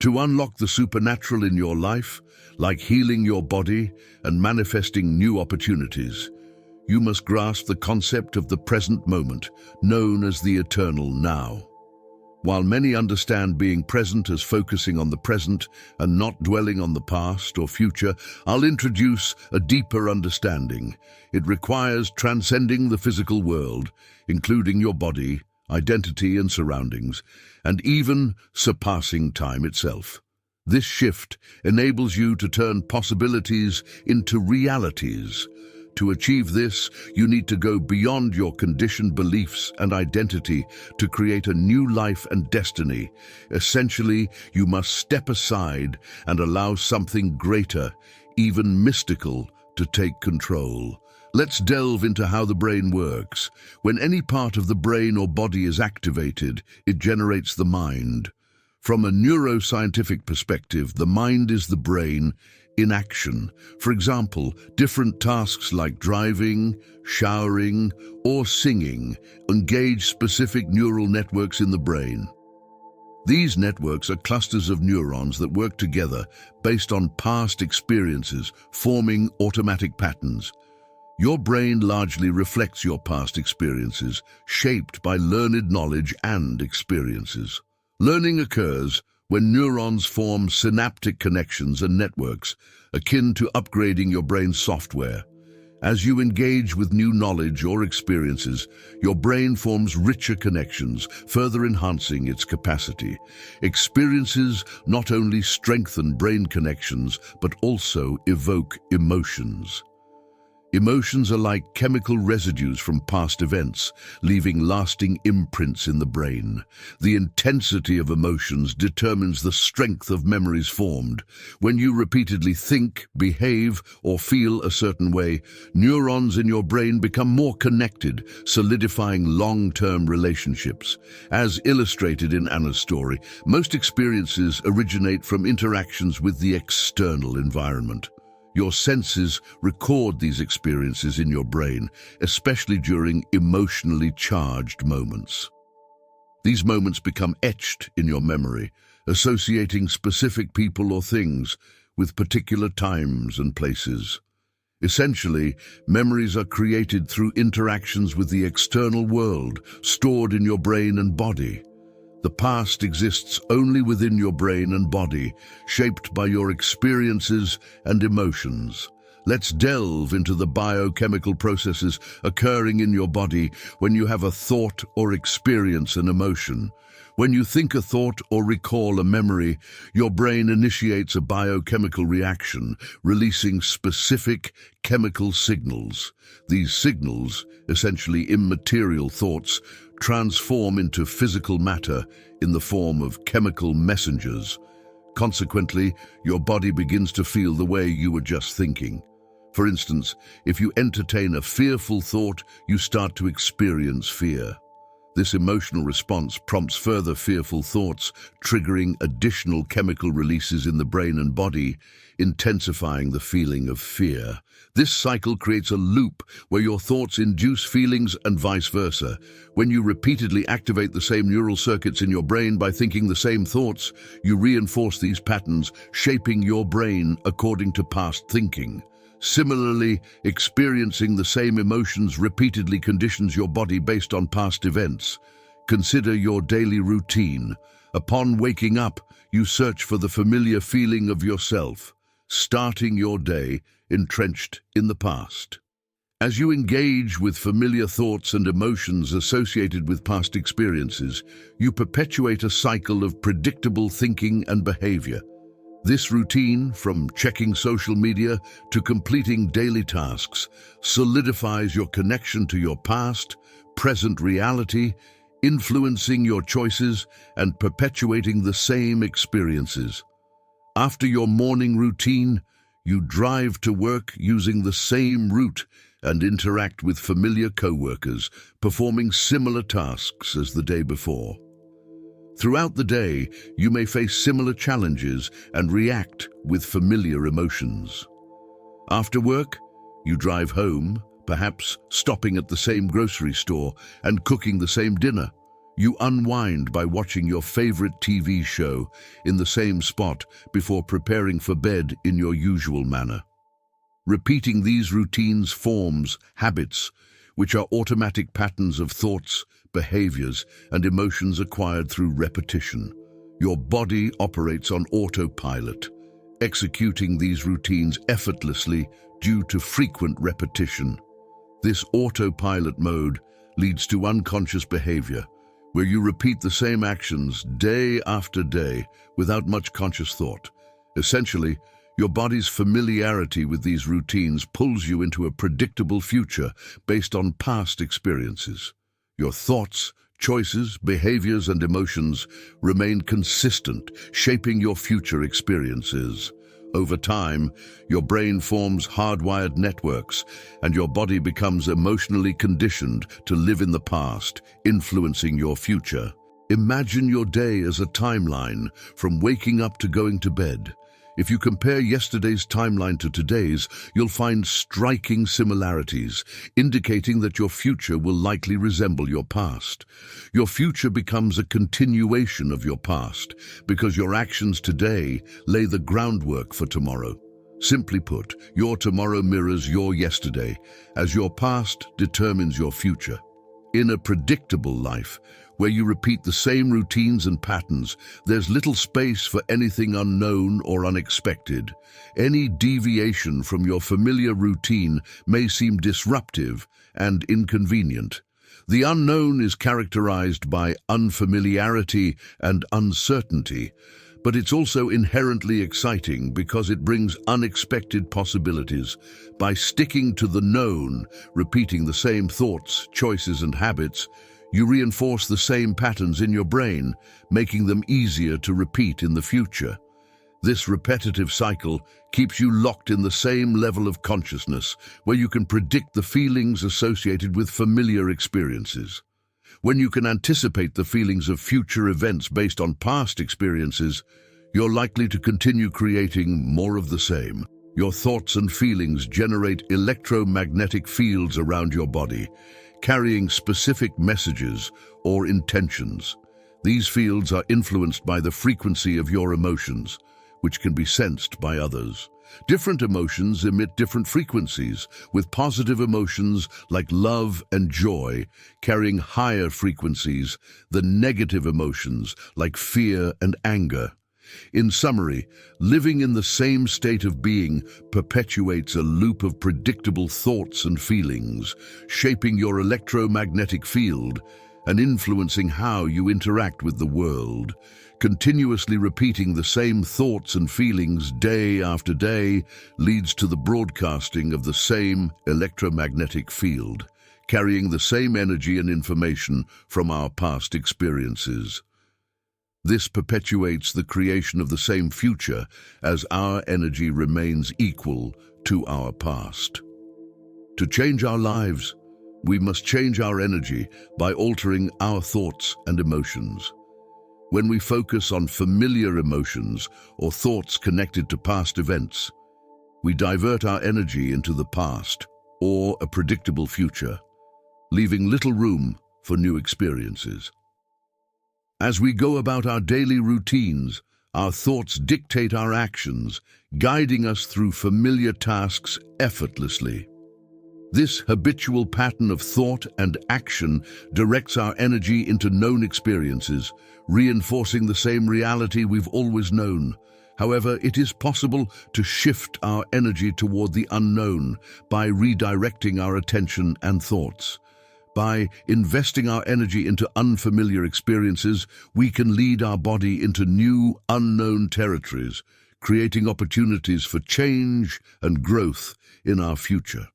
To unlock the supernatural in your life, like healing your body and manifesting new opportunities, you must grasp the concept of the present moment, known as the eternal now. While many understand being present as focusing on the present and not dwelling on the past or future, I'll introduce a deeper understanding. It requires transcending the physical world, including your body, identity and surroundings, and even surpassing time itself. This shift enables you to turn possibilities into realities. To achieve this, you need to go beyond your conditioned beliefs and identity to create a new life and destiny. Essentially, you must step aside and allow something greater, even mystical, to take control. Let's delve into how the brain works. When any part of the brain or body is activated, it generates the mind. From a neuroscientific perspective, the mind is the brain in action. For example, different tasks like driving, showering, or singing engage specific neural networks in the brain. These networks are clusters of neurons that work together based on past experiences, forming automatic patterns. Your brain largely reflects your past experiences, shaped by learned knowledge and experiences. Learning occurs when neurons form synaptic connections and networks, akin to upgrading your brain's software. As you engage with new knowledge or experiences, your brain forms richer connections, further enhancing its capacity. Experiences not only strengthen brain connections, but also evoke emotions. Emotions are like chemical residues from past events, leaving lasting imprints in the brain. The intensity of emotions determines the strength of memories formed. When you repeatedly think, behave, or feel a certain way, neurons in your brain become more connected, solidifying long-term relationships. As illustrated in Anna's story, most experiences originate from interactions with the external environment. Your senses record these experiences in your brain, especially during emotionally charged moments. These moments become etched in your memory, associating specific people or things with particular times and places. Essentially, memories are created through interactions with the external world, stored in your brain and body. The past exists only within your brain and body, shaped by your experiences and emotions. Let's delve into the biochemical processes occurring in your body when you have a thought or experience an emotion. When you think a thought or recall a memory, your brain initiates a biochemical reaction, releasing specific chemical signals. These signals, essentially immaterial thoughts, transform into physical matter in the form of chemical messengers. Consequently, your body begins to feel the way you were just thinking. For instance, if you entertain a fearful thought, you start to experience fear. This emotional response prompts further fearful thoughts, triggering additional chemical releases in the brain and body, intensifying the feeling of fear. This cycle creates a loop where your thoughts induce feelings and vice versa. When you repeatedly activate the same neural circuits in your brain by thinking the same thoughts, you reinforce these patterns, shaping your brain according to past thinking. Similarly, experiencing the same emotions repeatedly conditions your body based on past events. Consider your daily routine. Upon waking up, you search for the familiar feeling of yourself, starting your day entrenched in the past. As you engage with familiar thoughts and emotions associated with past experiences, you perpetuate a cycle of predictable thinking and behavior. This routine, from checking social media to completing daily tasks, solidifies your connection to your past, present reality, influencing your choices and perpetuating the same experiences. After your morning routine, you drive to work using the same route and interact with familiar co-workers, performing similar tasks as the day before. Throughout the day, you may face similar challenges and react with familiar emotions. After work, you drive home, perhaps stopping at the same grocery store and cooking the same dinner. You unwind by watching your favorite TV show in the same spot before preparing for bed in your usual manner. Repeating these routines forms habits, which are automatic patterns of thoughts, behaviors, and emotions acquired through repetition. Your body operates on autopilot, executing these routines effortlessly due to frequent repetition. This autopilot mode leads to unconscious behavior, where you repeat the same actions day after day without much conscious thought. Essentially, your body's familiarity with these routines pulls you into a predictable future based on past experiences. Your thoughts, choices, behaviors, and emotions remain consistent, shaping your future experiences. Over time, your brain forms hardwired networks, and your body becomes emotionally conditioned to live in the past, influencing your future. Imagine your day as a timeline, from waking up to going to bed. If you compare yesterday's timeline to today's, you'll find striking similarities, indicating that your future will likely resemble your past. Your future becomes a continuation of your past, because your actions today lay the groundwork for tomorrow. Simply put, your tomorrow mirrors your yesterday, as your past determines your future. In a predictable life, where you repeat the same routines and patterns, there's little space for anything unknown or unexpected. Any deviation from your familiar routine may seem disruptive and inconvenient. The unknown is characterized by unfamiliarity and uncertainty, but it's also inherently exciting because it brings unexpected possibilities. By sticking to the known, repeating the same thoughts, choices, and habits, you reinforce the same patterns in your brain, making them easier to repeat in the future. This repetitive cycle keeps you locked in the same level of consciousness, where you can predict the feelings associated with familiar experiences. When you can anticipate the feelings of future events based on past experiences, you're likely to continue creating more of the same. Your thoughts and feelings generate electromagnetic fields around your body, carrying specific messages or intentions. These fields are influenced by the frequency of your emotions, which can be sensed by others. Different emotions emit different frequencies, with positive emotions like love and joy carrying higher frequencies than negative emotions like fear and anger. In summary, living in the same state of being perpetuates a loop of predictable thoughts and feelings, shaping your electromagnetic field and influencing how you interact with the world. Continuously repeating the same thoughts and feelings day after day leads to the broadcasting of the same electromagnetic field, carrying the same energy and information from our past experiences. This perpetuates the creation of the same future as our energy remains equal to our past. To change our lives, we must change our energy by altering our thoughts and emotions. When we focus on familiar emotions or thoughts connected to past events, we divert our energy into the past or a predictable future, leaving little room for new experiences. As we go about our daily routines, our thoughts dictate our actions, guiding us through familiar tasks effortlessly. This habitual pattern of thought and action directs our energy into known experiences, reinforcing the same reality we've always known. However, it is possible to shift our energy toward the unknown by redirecting our attention and thoughts. By investing our energy into unfamiliar experiences, we can lead our body into new, unknown territories, creating opportunities for change and growth in our future.